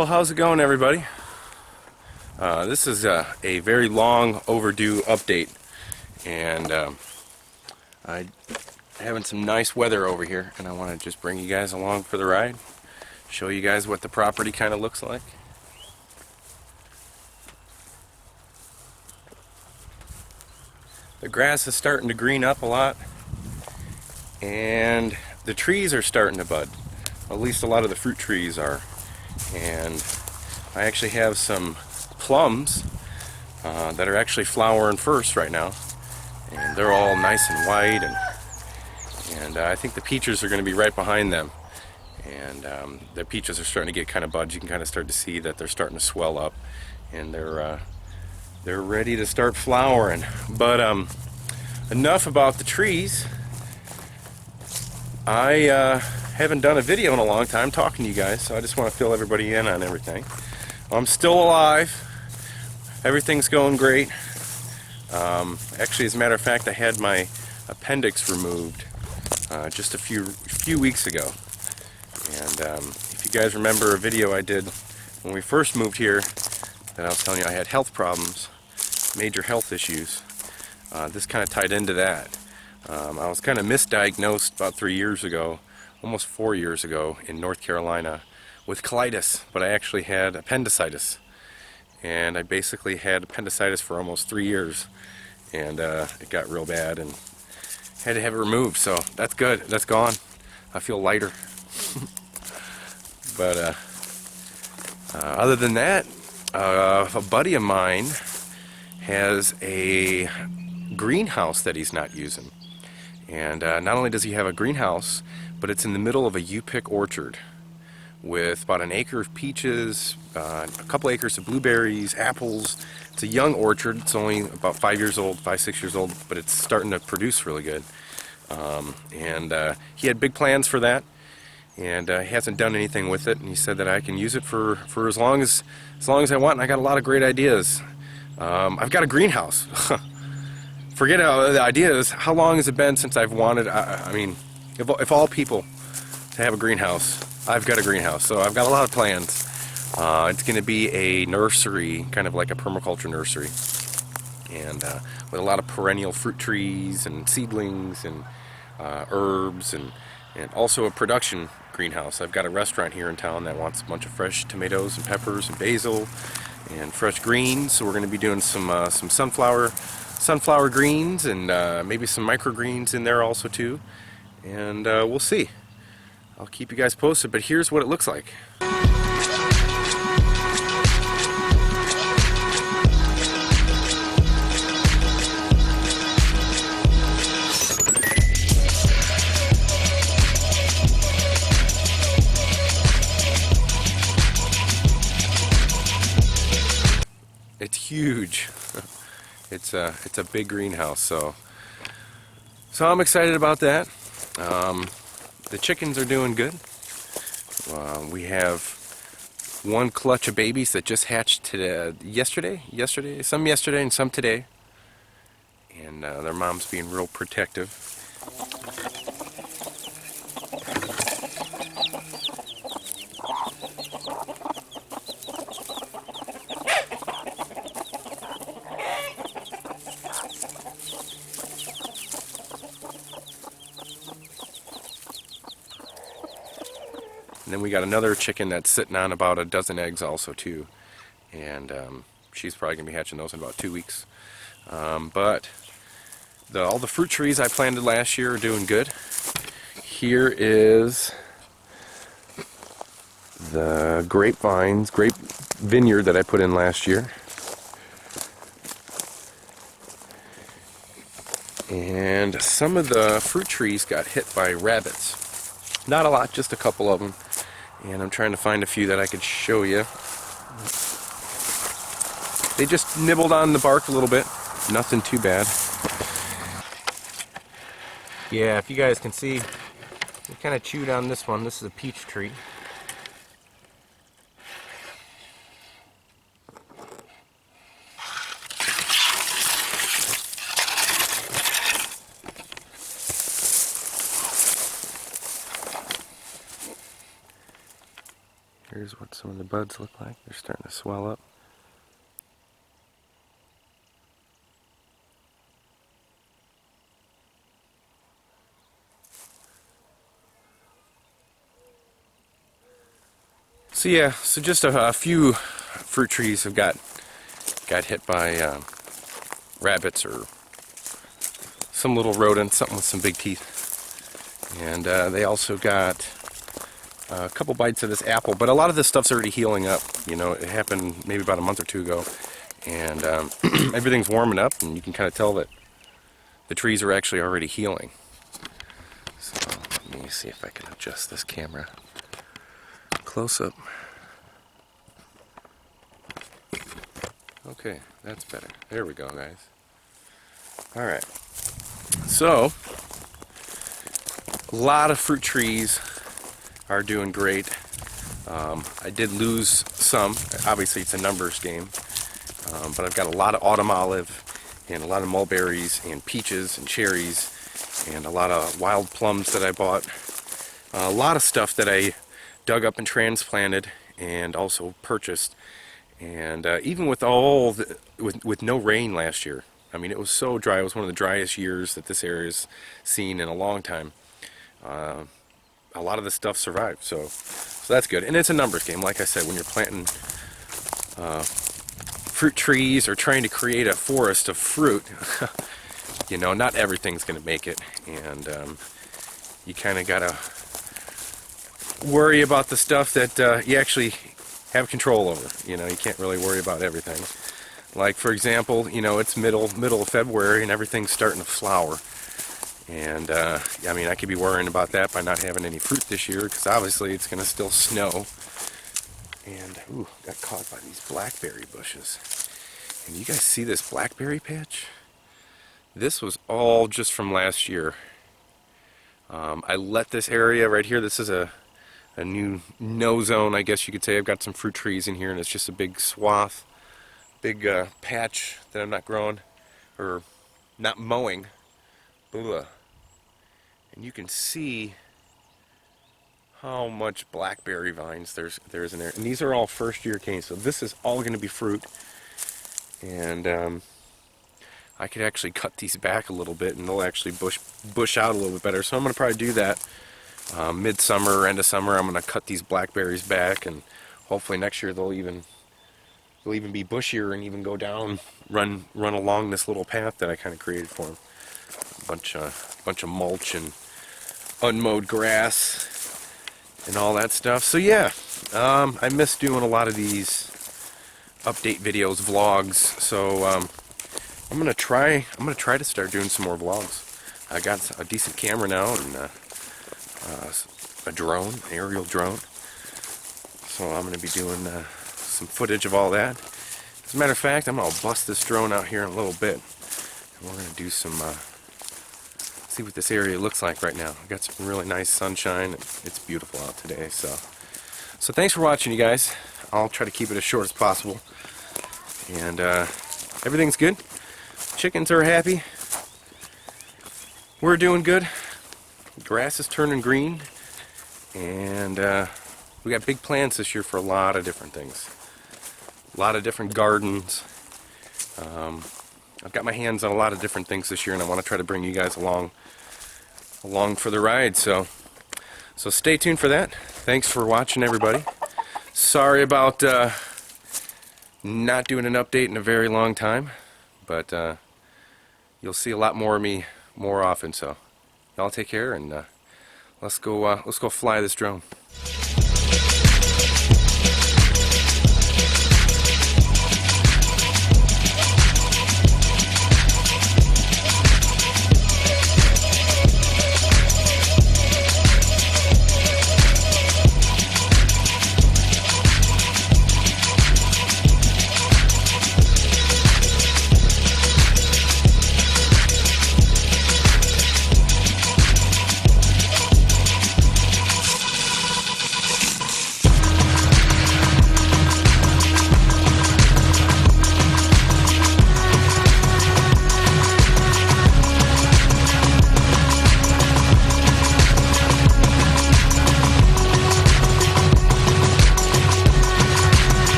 Well, how's it going, everybody? This is a very long overdue update, and I'm having some nice weather over here, and I want to just bring you guys along for the ride, show you guys what the property kind of looks like. The grass is starting to green up a lot, and the trees are starting to bud. At least a lot of the fruit trees are. And I actually have some plums that are actually flowering first right now, and they're all nice and white, and I think the peaches are going to be right behind them. And the peaches are starting to get kind of buds. You can kind of start to see that they're starting to swell up, and they're ready to start flowering. But enough about the trees. I haven't done a video in a long time talking to you guys, so I just want to fill everybody in on everything. I'm still alive. Everything's going great. Actually, as a matter of fact, I had my appendix removed just a few weeks ago. And if you guys remember a video I did when we first moved here, that I was telling you I had health problems, major health issues. This kind of tied into that. I was kind of misdiagnosed about 3 years ago, almost 4 years ago, in North Carolina with colitis, but I actually had appendicitis. And I basically had appendicitis for almost 3 years, and it got real bad and had to have it removed. So that's good, that's gone. I feel lighter. But other than that, a buddy of mine has a greenhouse that he's not using. And not only does he have a greenhouse, but it's in the middle of a U-pick orchard with about an acre of peaches, a couple acres of blueberries, apples. It's a young orchard. It's only about 5 years old, 5-6 years old, but it's starting to produce really good. He had big plans for that, and he hasn't done anything with it. And he said that I can use it for as long as I want. And I got a lot of great ideas. I've got a greenhouse. Forget the idea is, how long has it been since I've wanted, I mean, if all people to have a greenhouse, I've got a greenhouse, so I've got a lot of plans. It's going to be a nursery, kind of like a permaculture nursery, and with a lot of perennial fruit trees and seedlings and herbs, and also a production greenhouse. I've got a restaurant here in town that wants a bunch of fresh tomatoes and peppers and basil and fresh greens, so we're going to be doing some sunflower greens and maybe some microgreens in there also too, and we'll see. I'll keep you guys posted, but here's what it looks like. It's huge. It's a big greenhouse, so I'm excited about that. The chickens are doing good. We have one clutch of babies that just hatched today, some yesterday and some today, and their mom's being real protective. And then we got another chicken that's sitting on about a dozen eggs also too, and she's probably gonna be hatching those in about 2 weeks. But all the fruit trees I planted last year are doing good. Here is the grape vineyard that I put in last year, and some of the fruit trees got hit by rabbits. Not a lot, just a couple of them. And I'm trying to find a few that I could show you. They just nibbled on the bark a little bit. Nothing too bad. Yeah, if you guys can see, we kind of chewed on this one. This is a peach tree. Here's what some of the buds look like. They're starting to swell up. So yeah, so just a few fruit trees have got hit by rabbits or some little rodent, something with some big teeth. And they also got a couple bites of this apple, but a lot of this stuff's already healing up. You know, it happened maybe about a month or two ago, and everything's warming up, and you can kind of tell that the trees are actually already healing. So let me see if I can adjust this camera close up. Okay, that's better. There we go, guys. Alright, so a lot of fruit trees are doing great. I did lose some. Obviously it's a numbers game, but I've got a lot of autumn olive and a lot of mulberries and peaches and cherries and a lot of wild plums that I bought. A lot of stuff that I dug up and transplanted and also purchased. And even with all with no rain last year, I mean, it was so dry. It was one of the driest years that this area's seen in a long time. A lot of the stuff survived, so that's good. And it's a numbers game, like I said. When you're planting fruit trees or trying to create a forest of fruit, you know, not everything's going to make it, and you kind of gotta worry about the stuff that you actually have control over. You know, you can't really worry about everything. Like, for example, you know, it's middle of February and everything's starting to flower. And, I mean, I could be worrying about that by not having any fruit this year, because obviously it's going to still snow. And, ooh, got caught by these blackberry bushes. And you guys see this blackberry patch? This was all just from last year. I let this area right here, this is a new no zone, I guess you could say. I've got some fruit trees in here, and it's just a big swath, big patch that I'm not growing, or not mowing. Ugh. And you can see how much blackberry vines there's in there. And these are all first year canes, so this is all going to be fruit. And I could actually cut these back a little bit, and they'll actually bush out a little bit better. So I'm going to probably do that midsummer, end of summer. I'm going to cut these blackberries back, and hopefully next year they'll even be bushier and even go down, run along this little path that I kind of created for them. A bunch of mulch and unmowed grass and all that stuff. So yeah, I miss doing a lot of these update videos, vlogs. So I'm gonna try to start doing some more vlogs. I got a decent camera now and a drone, an aerial drone. So I'm gonna be doing some footage of all that. As a matter of fact, I'm gonna bust this drone out here in a little bit, and we're gonna do some. See what this area looks like right now. I've got some really nice sunshine. It's beautiful out today. So thanks for watching, you guys. I'll try to keep it as short as possible. And everything's good. Chickens are happy. We're doing good. Grass is turning green. And we got big plans this year for a lot of different things. A lot of different gardens. I've got my hands on a lot of different things this year, and I want to try to bring you guys along for the ride. So stay tuned for that. Thanks for watching, everybody. Sorry about not doing an update in a very long time, but you'll see a lot more of me more often. So y'all take care, and let's go fly this drone.